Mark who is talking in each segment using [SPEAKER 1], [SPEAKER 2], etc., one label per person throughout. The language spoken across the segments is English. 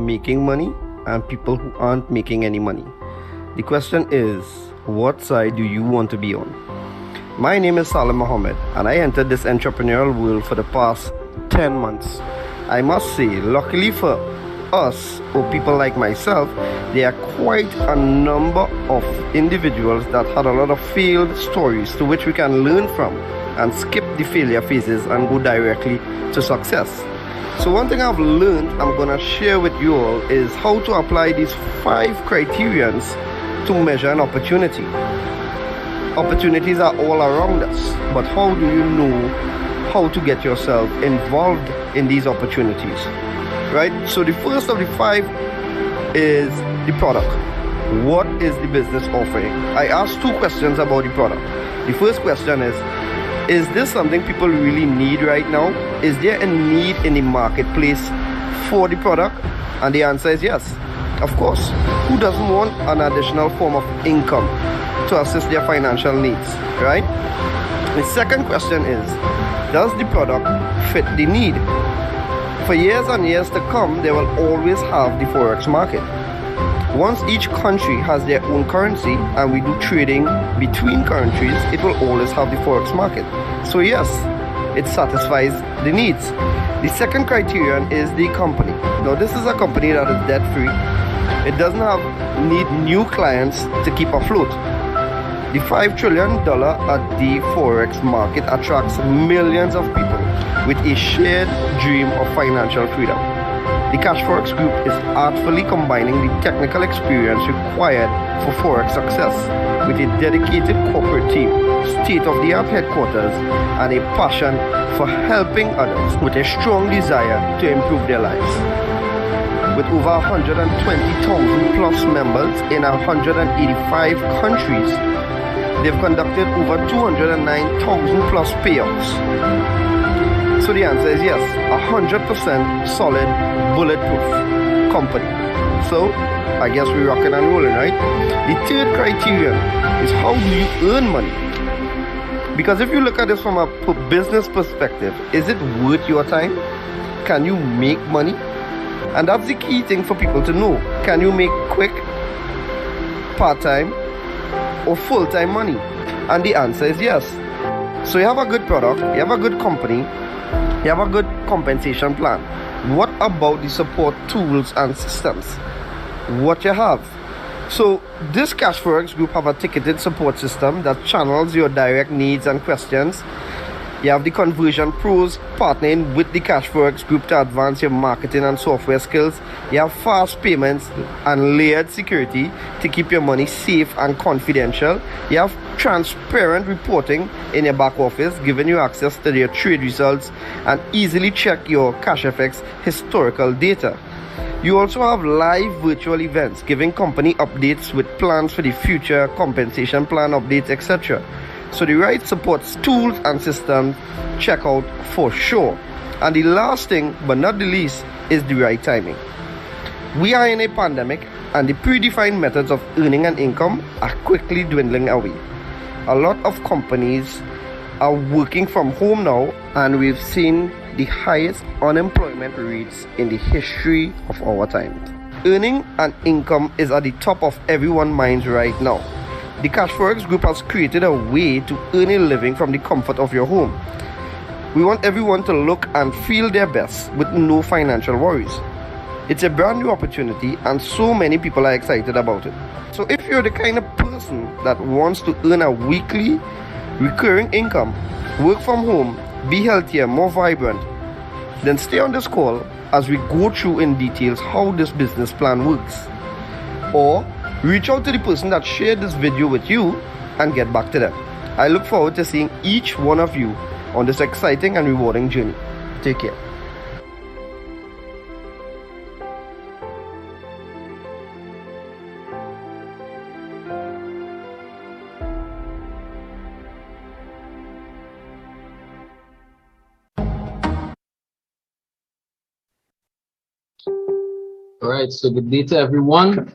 [SPEAKER 1] making money and people who aren't making any money. The question is, what side do you want to be on? My name is Salim Mohammed and I entered this entrepreneurial world for the past 10 months. I must say, luckily for us or people like myself, there are quite a number of individuals that had a lot of failed stories to which we can learn from and skip the failure phases and go directly to success. So one thing I've learned I'm gonna share with you all is how to apply these 5 criterions to measure an opportunity. Opportunities are all around us, but how do you know how to get yourself involved in these opportunities? Right? So the first of the 5 is the product. What is the business offering? I asked 2 questions about the product. The first question is this something people really need right now? Is there a need in the marketplace for the product? And the answer is yes. Of course. Who doesn't want an additional form of income to assist their financial needs, right? The second question is, does the product fit the need? For years and years to come, they will always have the Forex market. Once each country has their own currency and we do trading between countries, it will always have the Forex market. So yes, it satisfies the needs. The second criterion is the company. Now this is a company that is debt free. It doesn't need new clients to keep afloat. The $5 trillion at the Forex market attracts millions of people with a shared dream of financial freedom. The Cashfx Group is artfully combining the technical experience required for Forex success with a dedicated corporate team, state-of-the-art headquarters, and a passion for helping others with a strong desire to improve their lives. With over 120,000 plus members in 185 countries, they've conducted over 209,000 plus payouts. So the answer is yes, 100% solid, bulletproof company. So I guess we're rocking and rolling, right? The third criterion is, how do you earn money? Because if you look at this from a business perspective, is it worth your time? Can you make money? And that's the key thing for people to know. Can you make quick, part-time, or full-time money? And the answer is yes. So you have a good product, you have a good company, you have a good compensation plan. What about the support tools and systems? What you have? So this Cashfx Group have a ticketed support system that channels your direct needs and questions. You have the conversion pros partnering with the Cashfx Group to advance your marketing and software skills. You have fast payments and layered security to keep your money safe and confidential. You have transparent reporting in your back office, giving you access to your trade results and easily check your Cashfx historical data. You also have live virtual events giving company updates with plans for the future, compensation plan updates, etc. So the right support tools and systems, check out for sure. And the last thing but not the least is the right timing. We are in a pandemic and the predefined methods of earning an income are quickly dwindling away. A lot of companies are working from home now, and we've seen the highest unemployment rates in the history of our time. Earning an income is at the top of everyone's minds right now. The Cashfx Group has created a way to earn a living from the comfort of your home. We want everyone to look and feel their best with no financial worries. It's a brand new opportunity and so many people are excited about it. So if you're the kind of person that wants to earn a weekly recurring income, work from home, be healthier, more vibrant, then stay on this call as we go through in details how this business plan works. Or reach out to the person that shared this video with you and get back to them. I look forward to seeing each one of you on this exciting and rewarding journey. Take care.
[SPEAKER 2] All right, so good day to everyone.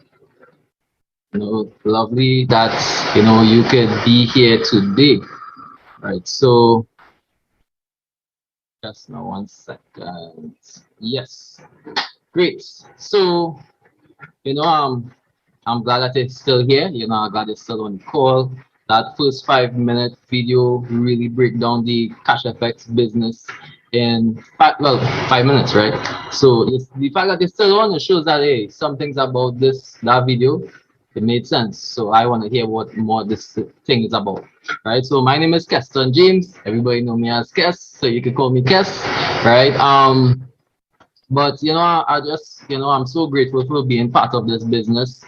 [SPEAKER 2] Lovely that you could be here today. Right, so just now 1 second. Yes. Great. So, I'm glad that it's still here. I'm glad it's still on the call. That first 5 minute video really break down the Cashfx business in 5 minutes, right? So the fact that it's still on, it shows that hey, some things about that video, it made sense. So I want to hear what more this thing is about, right? So my name is Keston James. Everybody know me as Kes, so you can call me Kes, right? But I just I'm so grateful for being part of this business.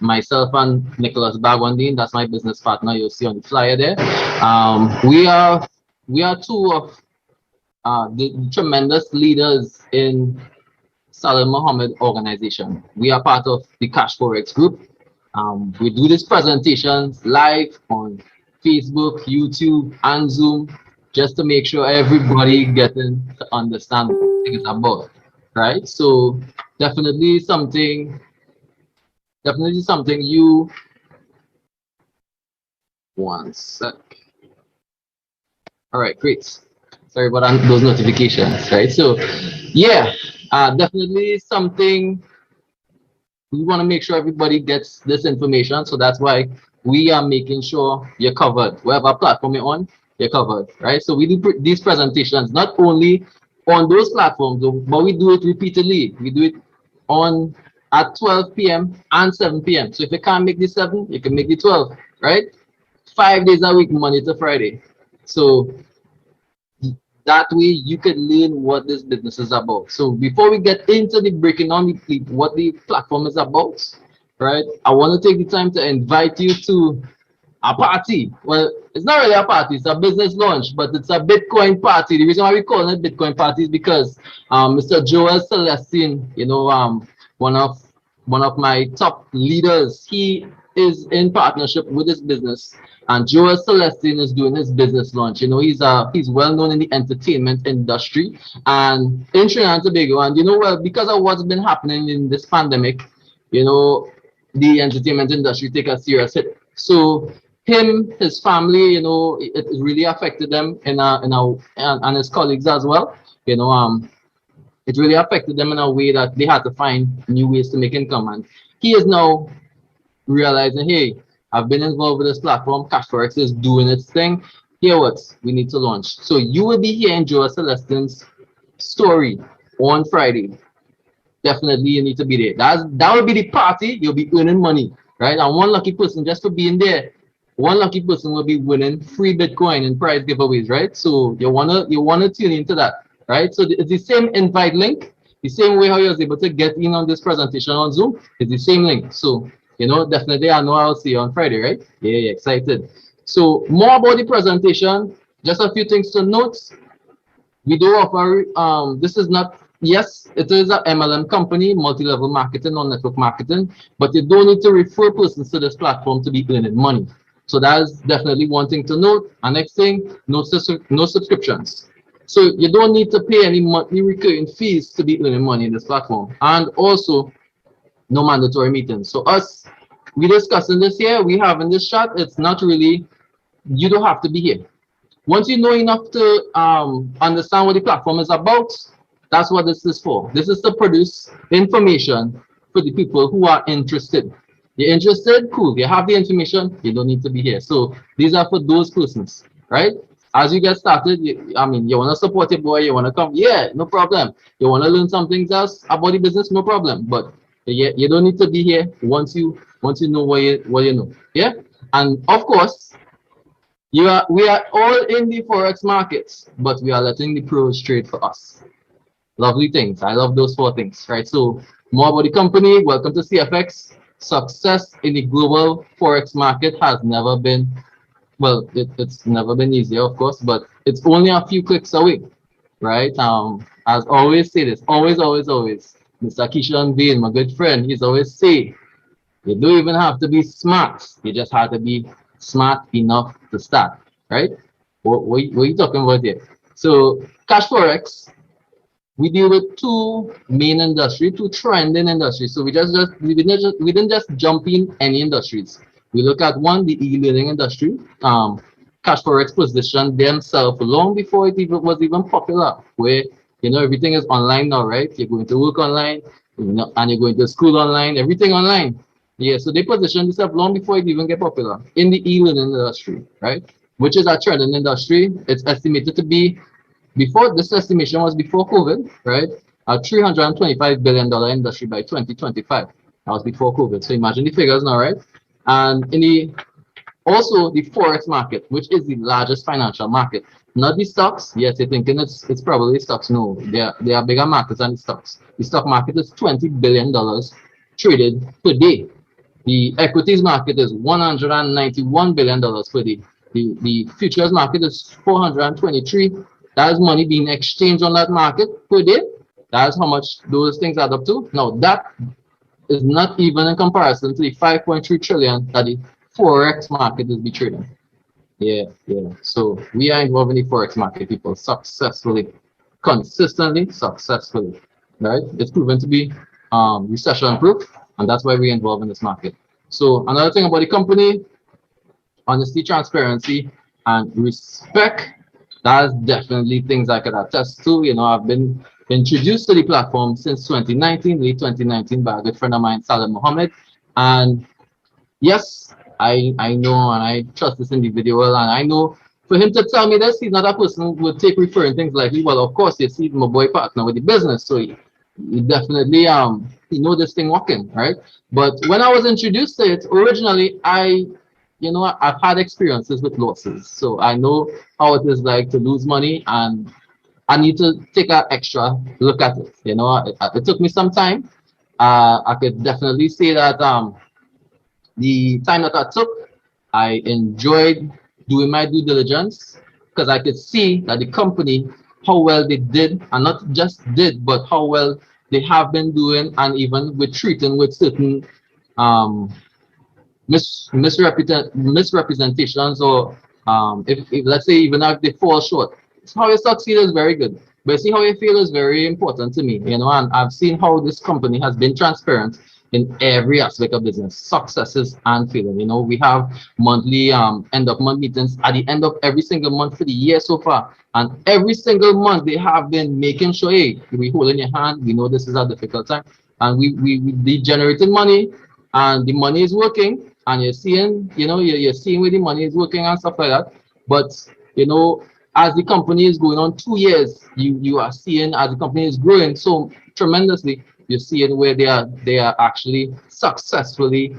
[SPEAKER 2] Myself and Nicholas Bagwandine, that's my business partner. You'll see on the flyer there. We are two of the tremendous leaders in Salim Mohammed organization. We are part of the Cashfx Group. We do these presentations live on Facebook, YouTube, and Zoom, just to make sure everybody getting to understand what it's about, right? So definitely something you. One sec. All right, great. Sorry about those notifications, right? So yeah, definitely something we want to make sure everybody gets this information. So that's why we are making sure you're covered. Whatever platform you're on, you're covered, right? So we do these presentations not only on those platforms, but we do it repeatedly. We do it on at 12 p.m. and 7 p.m. So if you can't make the 7, you can make the 12, right? 5 days a week, Monday to Friday. So that way you can learn what this business is about. So before we get into the breaking down what the platform is about, right? I want to take the time to invite you to a party. Well, it's not really a party, it's a business launch, but it's a Bitcoin party. The reason why we call it Bitcoin party is because Mr. Joel Celestine, one of my top leaders, he is in partnership with this business. And Joel Celestine is doing his business launch. He's well known in the entertainment industry and in Trinidad and Tobago. And because of what's been happening in this pandemic, the entertainment industry take a serious hit. So his family, it really affected them and his colleagues as well. It really affected them in a way that they had to find new ways to make income. And he is now realizing, hey, I've been involved with this platform. Cashfx is doing its thing. Here what we need to launch. So you will be hearing Joe Celestine's story on Friday. Definitely you need to be there. That will be the party. You'll be earning money, right? And one lucky person, just for being there, one lucky person will be winning free Bitcoin and prize giveaways, right? So you wanna tune into that, right? So it's the same invite link, the same way how you was able to get in on this presentation on Zoom. It's the same link. So definitely I know I'll see you on Friday, right? Yeah, excited. So more about the presentation. Just a few things to note. We do offer, this is not, yes, it is a MLM company, multi-level marketing or network marketing, but you don't need to refer persons to this platform to be earning money. So that is definitely one thing to note. And next thing, no subscriptions. So you don't need to pay any monthly recurring fees to be earning money in this platform. And also, no mandatory meetings. So we discussing this here, we have in this chat, it's not really, you don't have to be here. Once you know enough to understand what the platform is about, that's what this is for. This is to produce information for the people who are interested. You're interested? Cool. You have the information. You don't need to be here. So these are for those persons, right? As you get started, you want to support your boy, you want to come, yeah, no problem. You want to learn some things else about the business, no problem. But you don't need to be here once you know what you know. Yeah, and of course, we are all in the Forex markets, but we are letting the pros trade for us. Lovely things. I love those 4 things, right? So more about the company. Welcome to CFX. Success in the global Forex market has never been, well, it's never been easier, of course, but it's only a few clicks away, right? As always say this, always, Mr. Kishan Bain, my good friend, he's always say, you don't even have to be smart. You just have to be smart enough to start, right? What are you talking about here? So Cashfx, we deal with 2 main industries, 2 trending industries. So we didn't just jump in any industries. We look at one, the e-learning industry. Cashfx positioned themselves long before it was even popular, where You know, everything is online now, right? You're going to work online, you know, and you're going to school online, everything online. Yeah, so they position themselves long before it even get popular in the e-learning industry, right? Which is a trending industry. It's estimated to be, before this estimation was before COVID, right? A $325 billion industry by 2025. That was before COVID. So imagine the figures now, right? And in the also the Forex market, which is the largest financial market, not the stocks. Yes, you're thinking it's probably stocks. No, they are bigger markets than the stocks. The stock market is $20 billion traded per day. The equities market is $191 billion per day. The futures market is 423. That is money being exchanged on that market per day. That's how much those things add up to. Now that is not even in comparison to the 5.3 trillion that the Forex market is be trading. Yeah, yeah. So we are involved in the Forex market, people, successfully, consistently, successfully. Right? It's proven to be recession proof, and that's why we're involved in this market. So another thing about the company, honesty, transparency, and respect. That's definitely things I could attest to. You know, I've been introduced to the platform since 2019, late 2019, by a good friend of mine, Salim Mohammed. And yes, I know and I trust this individual, and I know for him to tell me this, he's not a person who would take referring things like, well, of course, you see, my boy partner with the business, so he definitely he know this thing working, right? But when I was introduced to it originally, you know, I've had experiences with losses, so I know how it is like to lose money, and I need to take an extra look at it. You know, it took me some time. I could definitely say that the time that I took, I enjoyed doing my due diligence because I could see that the company, how well they did, and not just did, but how well they have been doing, and even with treating with certain um, misrepresentations, or if let's say even if they fall short, how you succeed is very good, but see how you feel is very important to me, you know. And I've seen how this company has been transparent in every aspect of business, successes and failure. You know, we have monthly end of month meetings at the end of every single month for the year so far, and every single month they have been making sure, hey, we hold in your hand, we know this is a difficult time, and we generating money, and the money is working, and you're seeing, you know, you're seeing where the money is working and stuff like that. But you know, as the company is going on 2 years, you are seeing as the company is growing so tremendously, you're seeing where they are actually successfully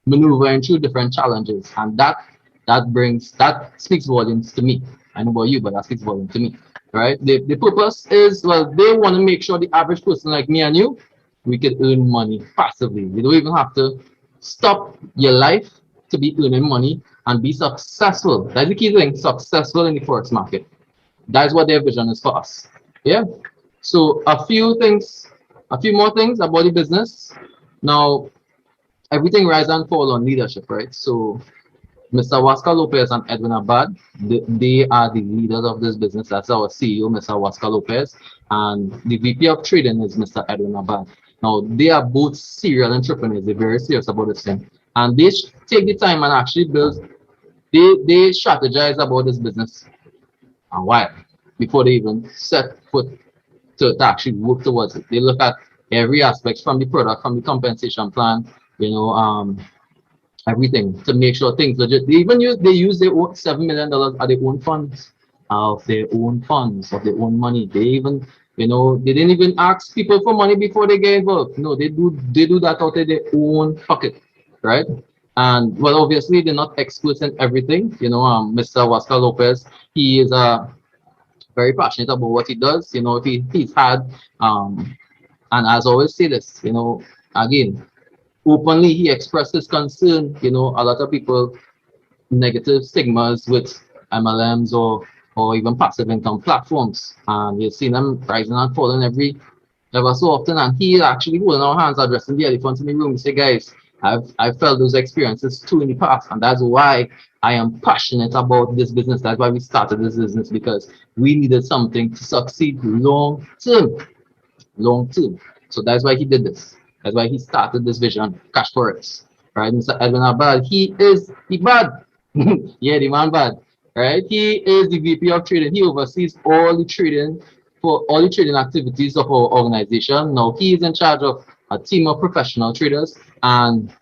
[SPEAKER 2] maneuvering through different challenges, and that speaks volumes to me. I know about you, but that speaks volumes to me, right? The purpose is, well, they want to make sure the average person like me and you, we can earn money passively. You don't even have to stop your life to be earning money and be successful. That's the key thing, successful in the Forex market. That's what their vision is for us. Yeah. So a few more things about the business. Now, everything rise and fall on leadership, right? So Mr. Wascar Lopez and Edwin Abad, they are the leaders of this business. That's our CEO, Mr. Wascar Lopez, and the VP of Trading is Mr. Edwin Abad. Now, they are both serial entrepreneurs. They're very serious about this thing. And they take the time and actually build, they strategize about this business a while before they even set foot to actually work towards it. They look at every aspect from the product, from the compensation plan, you know, everything to make sure things legit. They use their own $7 million at their own funds, of their own money. They even, you know, they didn't even ask people for money before they get involved. No, they do that out of their own pocket, right? And well, obviously they're not experts in everything. You know, Mr. Wascar Lopez, he is very passionate about what he does. You know, he's had and as I always say this, you know, again, openly he expressed his concern. You know, a lot of people negative stigmas with MLMs or even passive income platforms, and you've seen them rising and falling ever so often. And he actually holding our hands, addressing the elephant in the room. He say, guys, I've felt those experiences too in the past, and that's why I am passionate about this business. That's why we started this business, because we needed something to succeed long term. So that's why he did this. That's why he started this vision, Cash Forex. Right, Mr. Edwin Abad, he is the bad. Yeah, the man bad. right? He is the VP of trading. He oversees all the trading for all the trading activities of our organization. Now he is in charge of a team of professional traders, and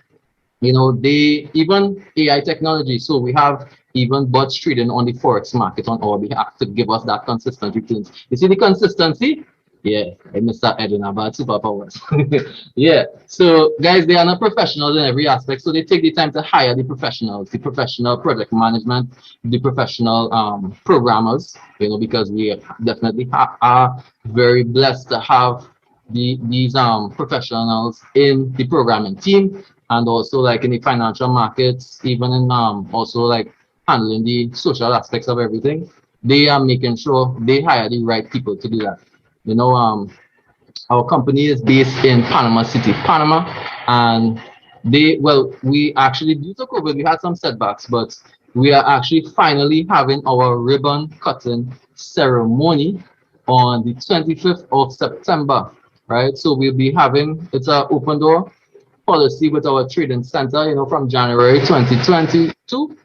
[SPEAKER 2] they even AI technology. So we have even bots trading on the Forex market on our behalf to give us that consistent returns. You see the consistency? Yeah, I missed that edging about superpowers. Yeah. So guys, they are not professionals in every aspect. So they take the time to hire the professionals, the professional project management, the professional programmers, because we definitely are very blessed to have these professionals in the programming team, and also like in the financial markets, even in also like handling the social aspects of everything. They are making sure they hire the right people to do that. Our company is based in Panama City, Panama, and we actually, due to COVID, we had some setbacks, but we are actually finally having our ribbon cutting ceremony on the 25th of September, right? So we'll be having, it's an open door policy with our trading center, from January 2022.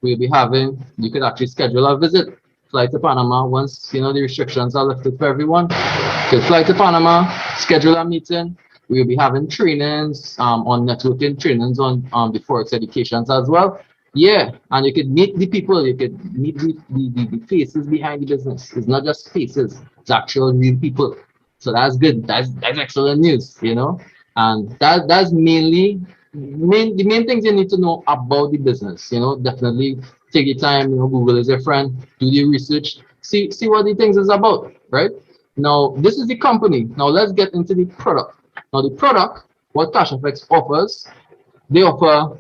[SPEAKER 2] We'll be having, you could actually schedule a visit, fly to Panama once, the restrictions are lifted for everyone. You could fly to Panama, schedule a meeting. We'll be having trainings on networking, trainings on the Forex educations as well. Yeah, and you could meet the people, you could meet the faces behind the business. It's not just faces, it's actual real people. So that's good. That's excellent news, and that's mainly the main things you need to know about the business. Definitely take the time. Google is your friend. Do the research. See what the things is about. Right now, this is the company. Now let's get into the product. Now the product, what Cashfx offers, they offer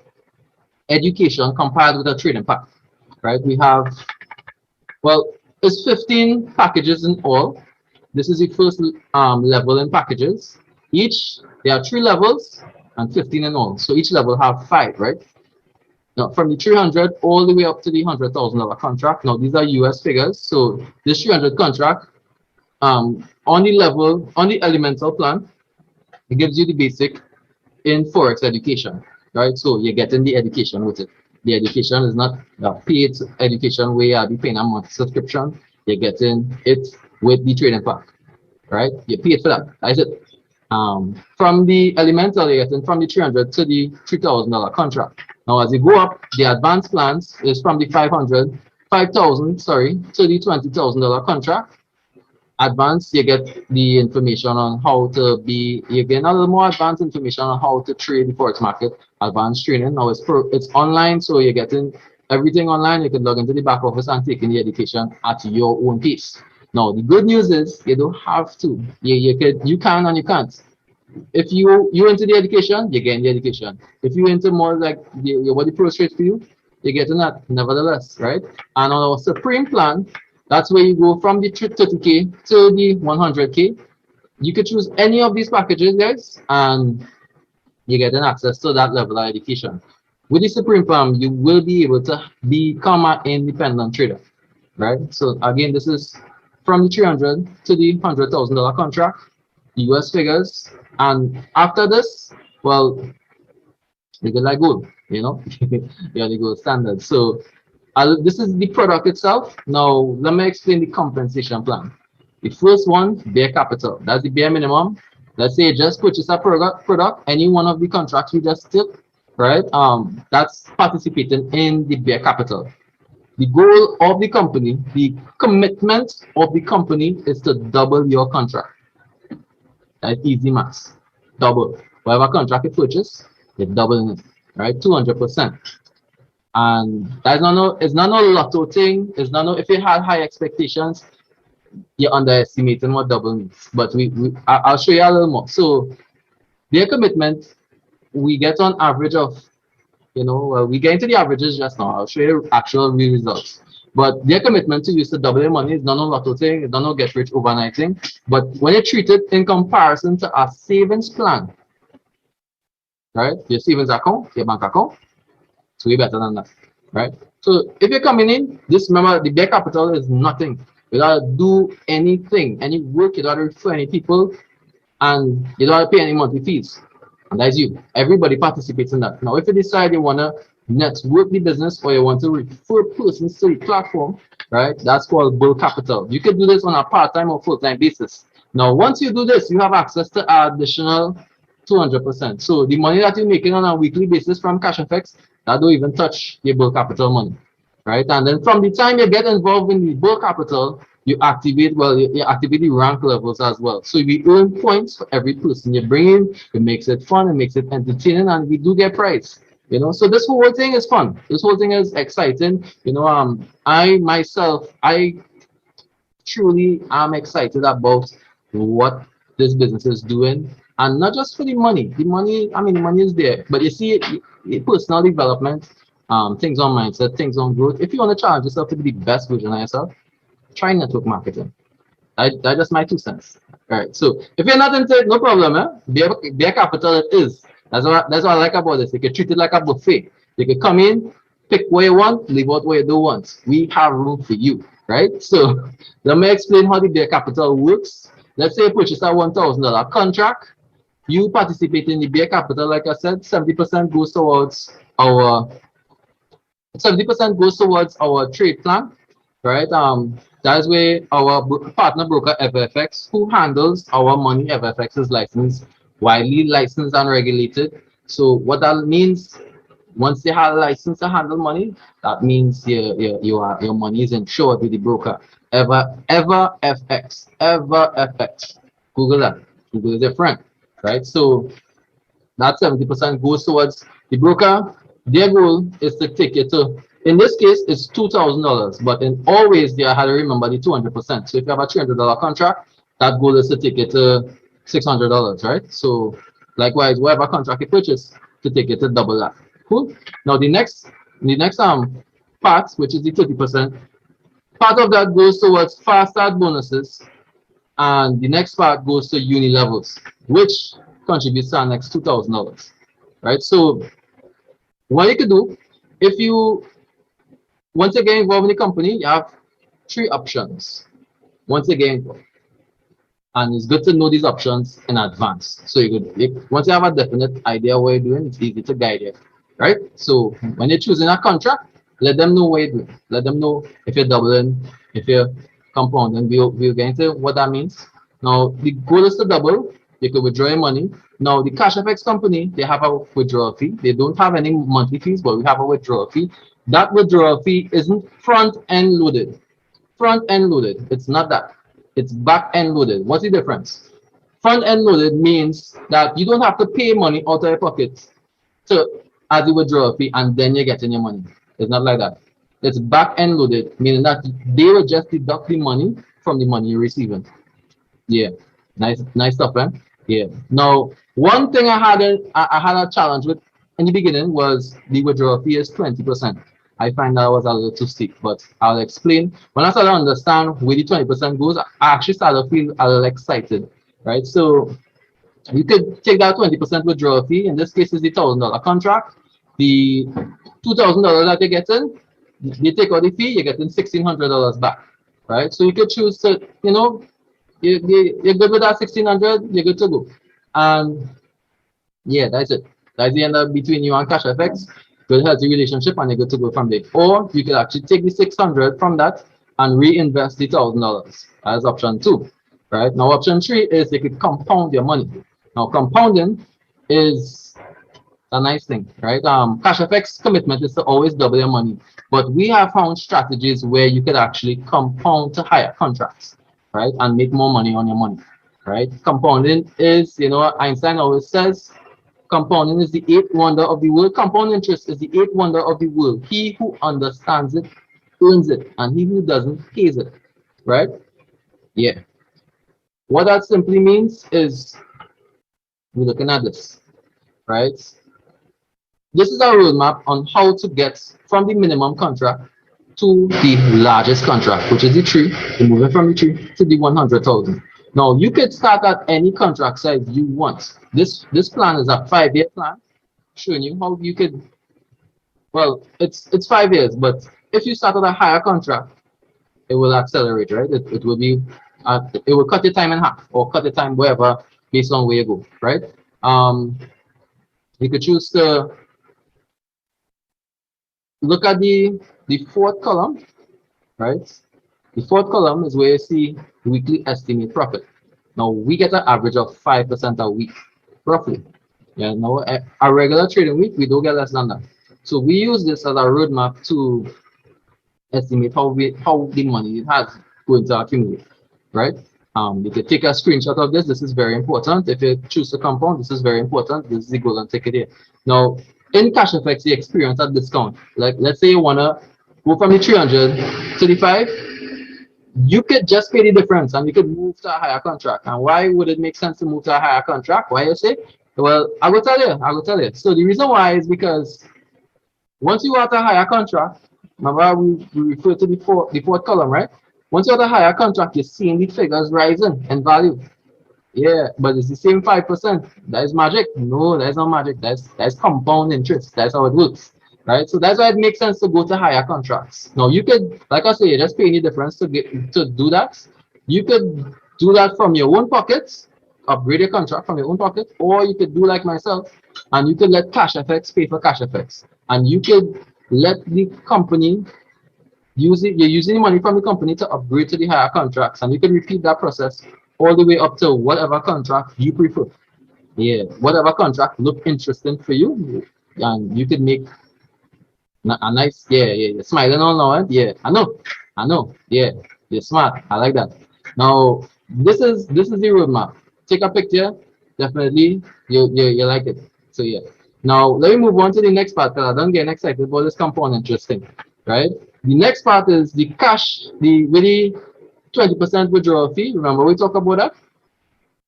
[SPEAKER 2] education compiled with a trading pack. Right? We have, well, it's 15 packages in all. This is the first level in packages. There are 3 levels and 15 in all. So each level have 5, right? Now from the 300 all the way up to the $100,000 contract. Now these are US figures. So this 300 contract, on the elemental plan, it gives you the basic in Forex education, right? So you're getting the education with it. The education is not a paid education where you'll be paying a monthly subscription. You're getting it with the trading pack, right? You paid for that. That's it. From the elemental, you're getting from the 300 to the $3,000 contract. Now, as you go up, the advanced plans is from the 5,000, sorry, to the $20,000 contract. Advanced, you get the information on how to you get a little more advanced information on how to trade the Forex market. Advanced training. Now it's online, so you're getting everything online. You can log into the back office and take in the education at your own pace. Now the good news is you don't have to. You can and you can't. If you into the education, you get in the education. If you into more like your body pro straight for you, you're getting that nevertheless, right? And on our Supreme plan, that's where you go from the 30K to the 100K. You could choose any of these packages, guys, and you get an access to that level of education. With the Supreme Plan, you will be able to become an independent trader, right? So again, this is from the 300 to the $100,000 contract, US figures, and after this, well, you get like gold, you're the gold standard. So this is the product itself. Now, let me explain the compensation plan. The first one, bare capital. That's the bare minimum. Let's say you just purchase a product, any one of the contracts we just took, right? That's participating in the bare capital. The goal of the company, the commitment of the company is to double your contract. That's easy maths. Double. Whatever contract you purchase, you're doubling it, right? 200%. And that's it's not no lotto thing. It's not if you had high expectations, you're underestimating what double means. But I'll show you a little more. So their commitment, we get on average of, we get into the averages just now. I'll show you actual real results. But their commitment to use to double your money is not no lotto thing. It's not no get rich overnight thing. But when you treat it in comparison to a savings plan, right? Your savings account, your bank account, it's way better than that, right? So if you're coming in, just remember the bare capital is nothing. You don't do anything, any work, you don't refer any people, and you don't pay any monthly fees. And that's you. Everybody participates in that. Now, if you decide you want to network the business or you want to refer persons to the platform, right? That's called build capital. You can do this on a part-time or full-time basis. Now, once you do this, you have access to additional 200%. So the money that you're making on a weekly basis from Cashfx, that don't even touch your build capital money, right? And then from the time you get involved in the build capital, you activate, well, you activate the rank levels as well. So we earn points for every person you bring in. It makes it fun, it makes it entertaining, and we do get prize. You know, so this whole thing is fun. This whole thing is exciting. You know, I myself, I truly am excited about what this business is doing, and not just for the money. The money, I mean, the money is there, but you see, personal development, things on mindset, things on growth. If you want to challenge yourself to be the best version of yourself, try network marketing. That's just my 2 cents. All right. So if you're not into it, no problem. Beer capital it is. That's what I like about this. You can treat it like a buffet. You can come in, pick what you want, leave out what you don't want. We have room for you, right? So let me explain how the beer capital works. Let's say you purchase a $1,000 contract. You participate in the beer capital, like I said, 70% goes towards our 70% goes towards our trade plan, right? That's where our partner broker FFX, who handles our money, FFX is licensed, widely licensed and regulated. So what that means, once you have a license to handle money, that means your money is insured with the broker. Ever FX. Google that. Google is your friend, right? So that 70% goes towards the broker. Their goal is to take you to, in this case, it's $2,000, but in always they had to remember the 200%. So if you have a $300 contract, that goal is to take it to $600, right? So likewise, whatever contract you purchase, to take it to double that. Cool. Now the next part, which is the 30%, part of that goes towards fast start bonuses, and the next part goes to Uni Levels, which contributes to our next $2,000, right? So what you could do, if you once you get involved in the company, you have 3 options. Once you get involved, and it's good to know these options in advance. So you could, once you have a definite idea of what you're doing, it's easy to guide you, right? So when you're choosing a contract, let them know what you're doing. Let them know if you're doubling, if you're compounding. We'll get into what that means. Now the goal is to double. You could withdraw your money. Now the Cashfx company, they have a withdrawal fee. They don't have any monthly fees, but we have a withdrawal fee. That withdrawal fee isn't front end loaded. Front end loaded. It's not that. It's back end loaded. What's the difference? Front end loaded means that you don't have to pay money out of your pocket to as the withdrawal fee, and then you're getting your money. It's not like that. It's back end loaded, meaning that they will just deduct the money from the money you're receiving. Yeah, nice stuff, man. Yeah. Now, one thing I had a challenge with in the beginning was the withdrawal fee is 20%. I find that was a little too steep, but I'll explain. When I started to understand where the 20% goes, I actually started to feel a little excited, right? So you could take that 20% withdrawal fee. In this case, is the $1,000 contract. The $2,000 that you're getting, you take out the fee, you're getting $1,600 back, right? So you could choose to, you know, you're good with that 1,600, you're good to go. And yeah, that's it. That's the end of between you and Cashfx. Good healthy relationship, and you're good to go from there. Or you could actually take the 600 from that and reinvest the $1,000 as option 2, right? Now option 3 is you could compound your money. Now compounding is a nice thing, right? Cashfx commitment is to always double your money, but we have found strategies where you could actually compound to higher contracts, right, and make more money on your money, right? Compounding is, you know, Einstein always says, compounding is the 8th wonder of the world. Compound interest is the 8th wonder of the world. He who understands it earns it, and he who doesn't pays it, right? Yeah. What that simply means is, we're looking at this, right? This is our roadmap on how to get from the minimum contract to the largest contract, which is the 3. We're moving from the 3 to the 100,000. Now you could start at any contract size you want. This plan is a 5-year plan, showing you how you could. Well, it's 5 years, but if you start at a higher contract, it will accelerate, right? It will be, it will cut your time in half, or cut your time wherever based on where you go, right? You could choose to look at the fourth column, right? The fourth column is where you see weekly estimate profit. Now we get an average of 5% a week, roughly. Yeah, now a regular trading week, we don't get less than that. So we use this as a roadmap to estimate how the money it has going to accumulate, right? You can take a screenshot of this. This is very important. If you choose to compound, this is very important. This is the golden ticket here. Now, in Cashfx, you experience a discount. Like, let's say you wanna go from the 300 to the 5, you could just pay the difference and you could move to a higher contract. And why would it make sense to move to a higher contract? Why you say? Well, I will tell you. I will tell you. So the reason why is because once you want a higher contract, remember we refer to the fourth column, right? Once you have a higher contract, you're seeing the figures rising in value. Yeah, but it's the same 5%. That is magic. No, that's not magic. That's compound interest. That's how it works. Right? So that's why it makes sense to go to higher contracts. Now you could, like I say, just pay any difference to do that. You could do that from your own pockets, upgrade your contract from your own pocket, or you could do like myself, and you could let Cashfx pay for Cashfx. And you could let the company use it, you're using the money from the company to upgrade to the higher contracts, and you can repeat that process all the way up to whatever contract you prefer. Yeah, whatever contract look interesting for you, and you can make a nice, you're smiling all now, yeah, I know, yeah, you're smart, I like that. Now, this is the roadmap. Take a picture, definitely, you like it. So yeah. Now, let me move on to the next part, because I don't get excited about this compound interesting, right? The next part is the cash, with the 20% withdrawal fee. Remember we talked about that?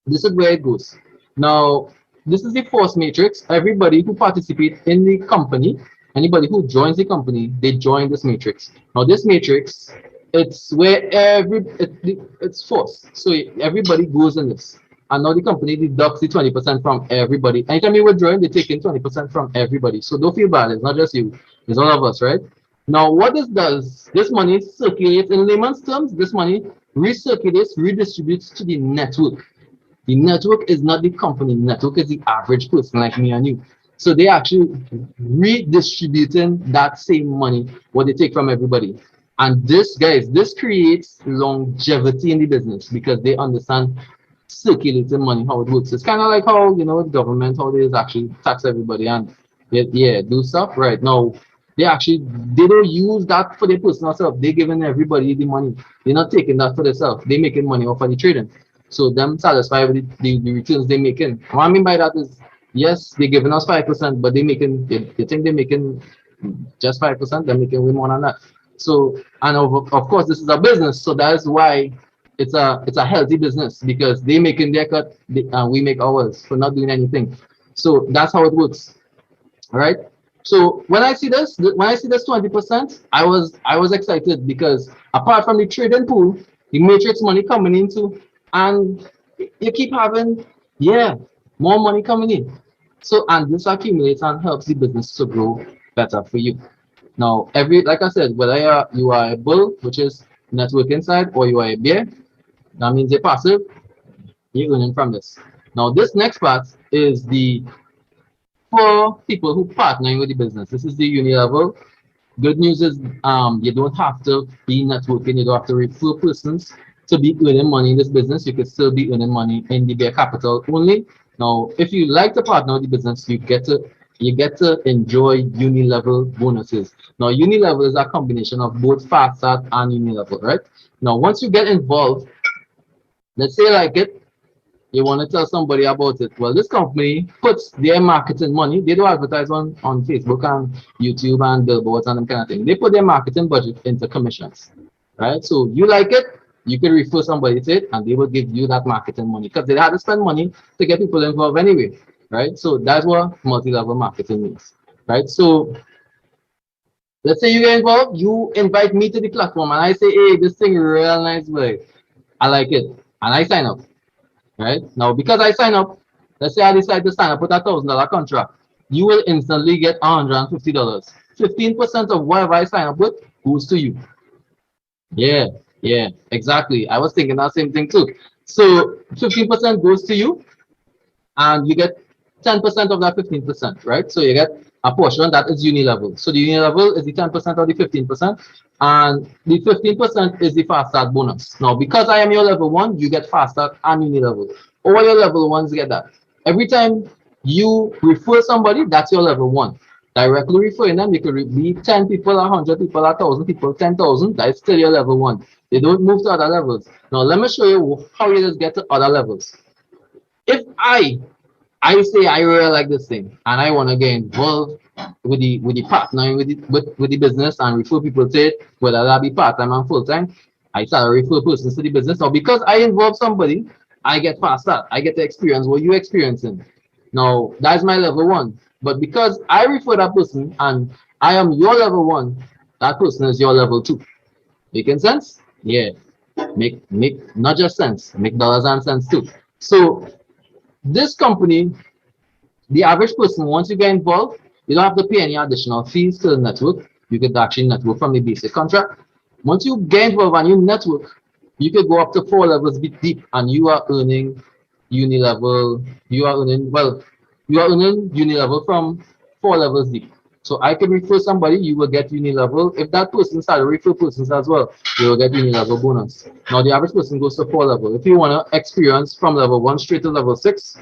[SPEAKER 2] This is where it goes. Now, this is the force matrix. Everybody who participates in the company, anybody who joins the company, they join this matrix. Now, this matrix, it's where it's force. So everybody goes in this. And now the company deducts the 20% from everybody. Anytime you withdraw, they take in 20% from everybody. So don't feel bad. It's not just you. It's all of us, right? Now, what this does, this money circulates in layman's terms. This money recirculates, redistributes to the network. The network is not the company. The network is the average person like me and you. So they actually redistributing that same money, what they take from everybody. And this, guys, this creates longevity in the business because they understand circulating money, how it works. It's kind of like how, the government, how they actually tax everybody and do stuff. Right now, they don't use that for their personal self. They're giving everybody the money. They're not taking that for themselves. They're making money off of the trading. So them satisfied with the returns they're making. What I mean by that is, yes, they're giving us 5%, but they think they're making just 5%. They're making way more than that. So, and of course, this is a business, so that's why it's a healthy business because they making their cut and we make ours for not doing anything. So that's how it works. All right. So when I see this 20%, I was excited because apart from the trading pool, the matrix money coming into, and you keep having more money coming in. So and this accumulates and helps the business to grow better for you. Now like I said, whether you are a bull, which is network inside, or you are a bear, that means you're passive, you're earning from this. Now this next part is the for people who partnering with the business. This is the Uni Level. Good news is you don't have to be networking, you don't have to refer persons to be earning money in this business. You can still be earning money in the bare capital only. Now, if you like to partner with the business, you get to enjoy Uni Level bonuses. Now, Uni Level is a combination of both Fast Start and Uni Level, right? Now, once you get involved, let's say like it, you want to tell somebody about it. Well, this company puts their marketing money. They do advertise on Facebook and YouTube and billboards and them kind of thing. They put their marketing budget into commissions, right? So you like it, you can refer somebody to it, and they will give you that marketing money because they had to spend money to get people involved anyway, right? So that's what multi-level marketing means, right? So let's say you get involved, you invite me to the platform, and I say, hey, this thing real nice, boy. I like it, and I sign up. Right now, because I sign up, let's say I decide to sign up with a $1,000 contract, you will instantly get $150. 15% of whatever I sign up with goes to you. Yeah, exactly. I was thinking that same thing too. So 15% goes to you, and you get 10% of that 15%, right? So you get a portion that is Uni Level. So the Uni Level is the 10% of the 15%, and the 15% is the fast start bonus. Now, because I am your level 1, you get fast start and Uni Level. All your level 1s get that. Every time you refer somebody, that's your level 1. Directly referring them, you could be 10 people, 100 people, 1,000 people, 10,000, that is still your level 1. They don't move to other levels. Now, let me show you how you just get to other levels. If I say I really like this thing and I want to get involved with the partner with the business and refer people to it, whether that be part-time and full-time, I start to refer persons to the business. Now, because I involve somebody, I get faster. I get to experience what you're experiencing. Now, that's my level 1. But because I refer that person and I am your level 1, that person is your level 2. Making sense? Yeah. Make not just sense, make dollars and cents too. So this company, the average person, once you get involved, you don't have to pay any additional fees to the network. You could actually network from the basic contract. Once you get involved and you network, you could go up to 4 levels deep, and you are earning Uni Level. You are earning Uni Level from 4 levels deep. So I can refer somebody, you will get Uni Level. If that person started to refer persons as well, you will get Uni Level bonus. Now the average person goes to 4 level. If you want to experience from level 1 straight to level 6,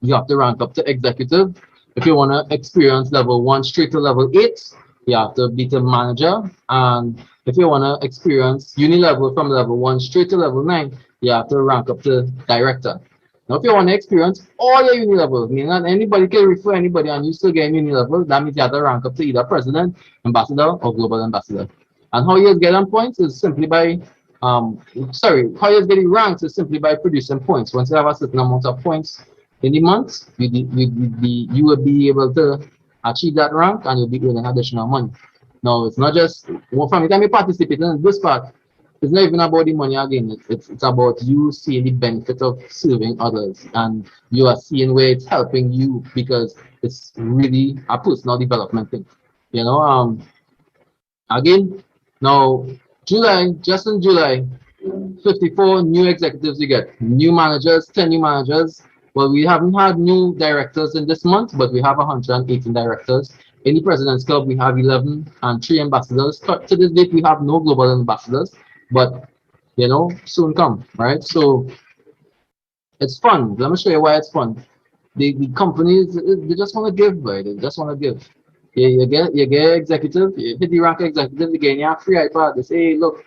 [SPEAKER 2] you have to rank up to executive. If you want to experience level 1 straight to level 8, you have to be the manager. And if you want to experience Uni Level from level 1 straight to level 9, you have to rank up to director. Now, if you want to experience all your Uni Levels, meaning that anybody can refer anybody and you still get Uni Level, that means you have to rank up to either president, ambassador, or global ambassador. And how you get on points is simply by, how you get ranked is simply by producing points. Once you have a certain amount of points in the month, you will be able to achieve that rank and you'll be earning additional money. Now, it's not just, well, from the time you participate in this part, it's not even about the money again. It's about you seeing the benefit of serving others, and you are seeing where it's helping you because it's really a personal development thing. You know, again, now just in July, 54 new executives you get, new managers, 10 new managers. Well, we haven't had new directors in this month, but we have 118 directors. In the President's Club, we have 11 and 3 ambassadors. To this date, we have no global ambassadors, but you know, soon come, right? So it's fun. Let me show you why it's fun. The companies, they just want to give, right? They just want to give. You get executive, you hit the rank executive, you get your free iPad. They say, hey, look,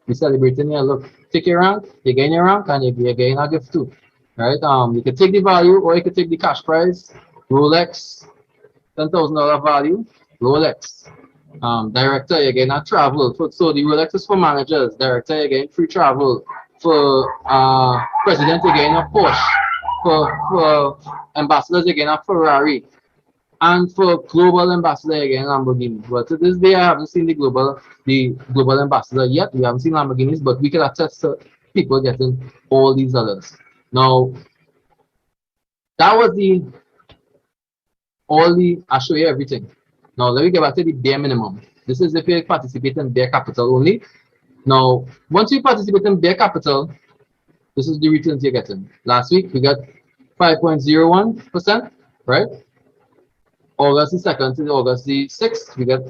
[SPEAKER 2] we're celebrating here. Look, take your rank, you gain your rank, and you're getting a gift too, right? You can take the value, or you can take the cash prize. Rolex, $10,000 value, Rolex. Director, you're getting a travel. So the Rolex is for managers. Director, you're getting free travel. For president, you're getting a Porsche. For ambassadors, you're getting a Ferrari. And for global ambassador, you're getting Lamborghini. But to this day, I haven't seen the global ambassador yet. We haven't seen Lamborghinis, but we can attest to people getting all these others. Now, that was I'll show you everything. Now, let me get back to the bare minimum. This is if you participate in bare capital only. Now, once you participate in bare capital, this is the returns you're getting. Last week, we got 5.01%, right? August the 2nd to August the 6th, we got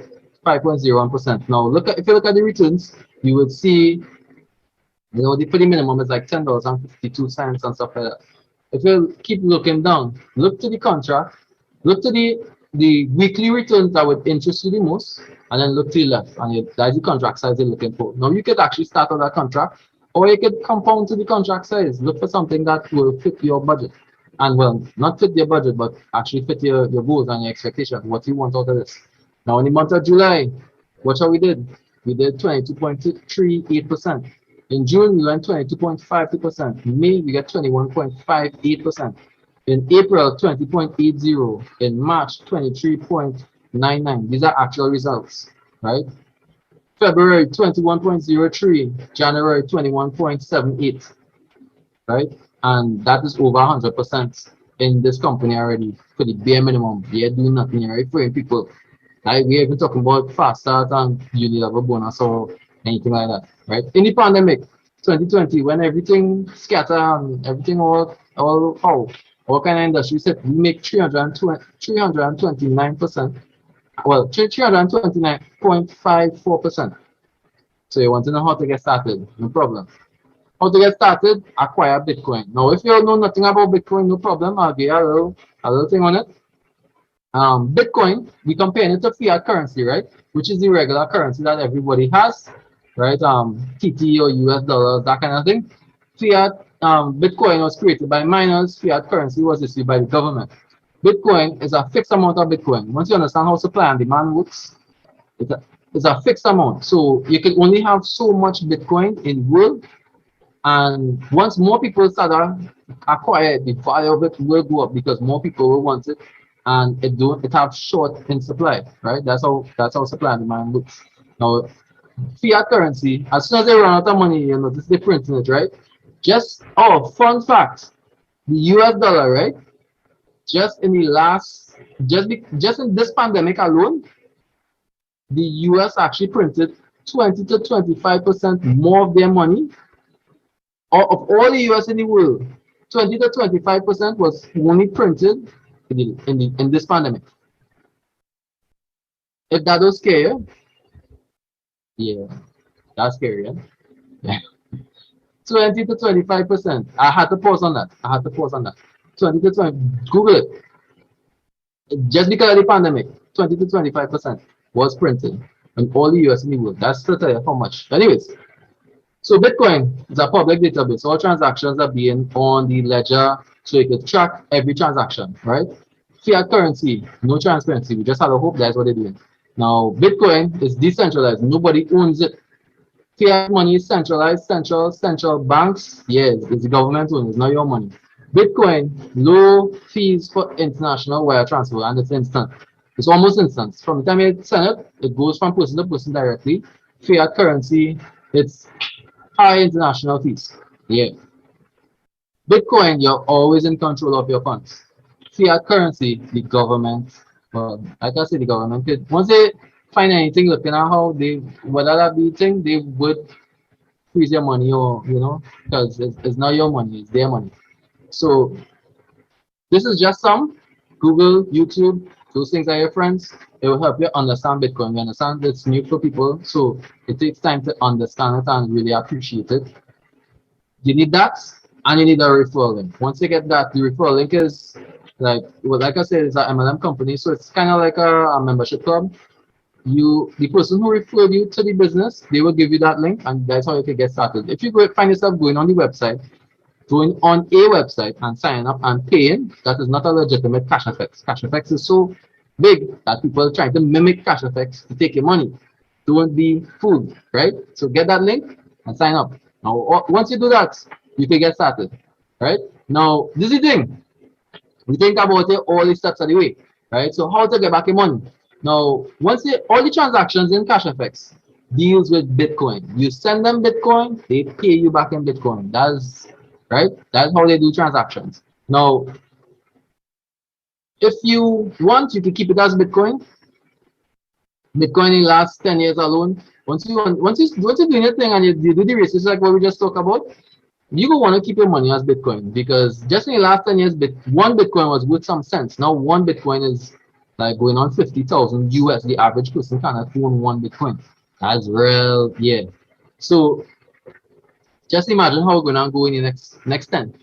[SPEAKER 2] 5.01%. Now, if you look at the returns, you will see, you know, for the minimum is like $10.52 and stuff like that. If you keep looking down, look to the contract, look to the weekly returns that would interest you the most, and then look to the left, and that's the contract size you're looking for. Now, you could actually start on that contract, or you could compound to the contract size. Look for something that will fit your budget. And well, not fit your budget, but actually fit your goals and your expectations, what you want out of this. Now, in the month of July, watch how we did. We did 22.38%. In June, we went 22.52%. In May, we got 21.58%. In April, 20.80. In March, 23.99. These are actual results, right? February, 21.03. January, 21.78, right? And that is over 100% in this company already for the bare minimum. They're doing nothing, right? For people. Like we're even talking about fast start and Uni Level bonus or anything like that, right? In the pandemic, 2020, when everything scattered and everything all What kind of industry? You said we make 329%. Well, 329.54%. So you want to know how to get started? No problem. How to get started? Acquire Bitcoin. Now, if you don't know nothing about Bitcoin, no problem. I'll give you a little thing on it. Bitcoin, we compare it to fiat currency, right? Which is the regular currency that everybody has, right? TT or US dollars, that kind of thing. Fiat, Bitcoin was created by miners. Fiat currency was issued by the government. Bitcoin is a fixed amount of Bitcoin. Once you understand how supply and demand works, it's a fixed amount. So you can only have so much Bitcoin in the world. And once more people start to acquire it, the value of it will go up because more people will want it, and it have short in supply, right? That's how supply and demand looks. Now, fiat currency, as soon as they run out of money, you notice they print it, right? Fun fact, the US dollar, right? Just in the last, just in this pandemic alone, the US actually printed 20 to 25% more of their money of all the US in the world. 20 to 25% was only printed in this pandemic. If that was scary, yeah, that's scary, yeah. 20 to 25%. I had to pause on that. 20 to 20. Google it. Just because of the pandemic, 20 to 25% was printed in all the US in the world. That's to tell you how much. Anyways, so Bitcoin is a public database. All transactions are being on the ledger, so you can track every transaction, right? Fiat currency, no transparency. We just have to hope that's what they're doing. Now, Bitcoin is decentralized. Nobody owns it. Fiat money is centralized, central banks. Yes, it's the government owned. It's not your money. Bitcoin, low fees for international wire transfer, and it's instant. It's almost instant. From the time you send it, it goes from person to person directly. Fiat currency, it's high international fees. Yeah. Bitcoin, you're always in control of your funds. Fiat currency, the government, well, like I say, the government could, once they find anything looking at how whether that be thing, they would freeze your money, or, because it's not your money, it's their money. So this is just some. Google, YouTube, those things are your friends. It will help you understand Bitcoin. You understand it's new for people, so it takes time to understand it and really appreciate it. You need that, and you need a referral link. Once you get that, the referral link is like I said, it's an MLM company, so it's kind of like a membership club. The person who referred you to the business, they will give you that link, and that's how you can get started. If you find yourself going on the website, going on a website and signing up and paying, that is not a legitimate Cashfx. Cashfx is so big that people are trying to mimic Cashfx to take your money. Don't be fooled, right? So get that link and sign up. Now, once you do that, you can get started, right? Now, this is the thing. We think about it, all the steps of the way, right? So how to get back your money? Now, all the transactions in Cashfx deals with Bitcoin. You send them Bitcoin, they pay you back in Bitcoin. That's right. That's how they do transactions. Now, if you want, you can keep it as Bitcoin. Bitcoin in the last 10 years alone. Once you're doing your thing and you do the research like what we just talked about, you will want to keep your money as Bitcoin, because just in the last 10 years, one Bitcoin was worth some sense. Now one Bitcoin is like going on 50,000 US. The average person cannot own one Bitcoin. That's real, yeah. So just imagine how we're gonna go in the next 10.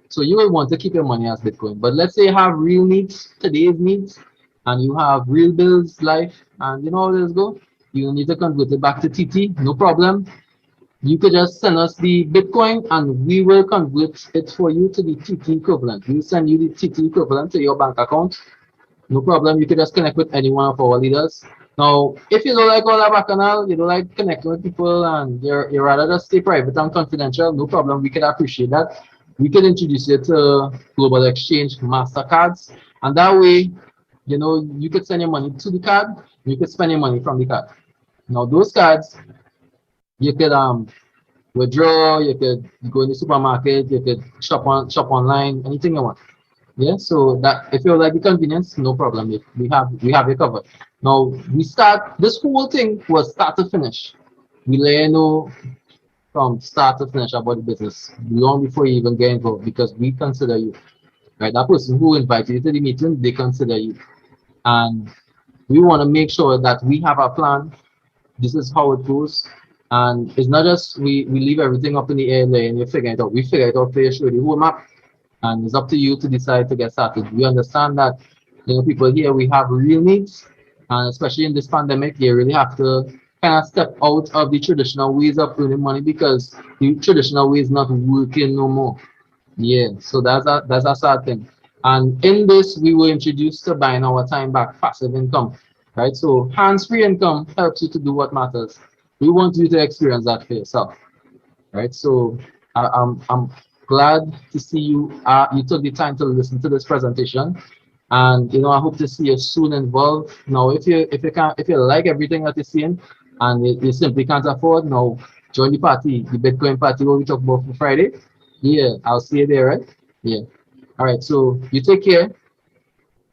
[SPEAKER 2] So you will want to keep your money as Bitcoin. But let's say you have real needs, today's needs, and you have real bills, life, and you know how this go. You need to convert it back to TT, no problem. You could just send us the Bitcoin and we will convert it for you to the TT equivalent. We'll send you the TT equivalent to your bank account. No problem. You could just connect with any one of our leaders. Now, if you don't like all that bacchanal, you don't like connecting with people, and you're rather just stay private and confidential, no problem. We could appreciate that. We could introduce you to Global Exchange MasterCards, and that way, you could send your money to the card, you could spend your money from the card. Now, those cards, you could withdraw, you could go in the supermarket, you could shop online, anything you want. Yeah, so that if you like the convenience, no problem. We have it covered. Now this whole thing was start to finish. We let you know from start to finish about the business long before you even get involved, because we consider you. right? That person who invited you to the meeting, they consider you. And we want to make sure that we have a plan. This is how it goes. And it's not just we leave everything up in the air there and you figure it out. We figure it out for you, show the whole map. And it's up to you to decide to get started. We understand that, people here, we have real needs. And especially in this pandemic, you really have to kind of step out of the traditional ways of earning money because the traditional way is not working no more. Yeah, so that's a sad thing. And in this, we were introduced to buying our time back passive income, right? So hands-free income helps you to do what matters. We want you to experience that for yourself, right? So I'm glad to see you. You took the time to listen to this presentation, and I hope to see you soon involved. Now, if you like everything that you're seeing, and you simply can't afford, now join the party, the Bitcoin party where we talk about for Friday. Yeah, I'll see you there, right? Yeah. All right. So you take care,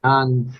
[SPEAKER 2] and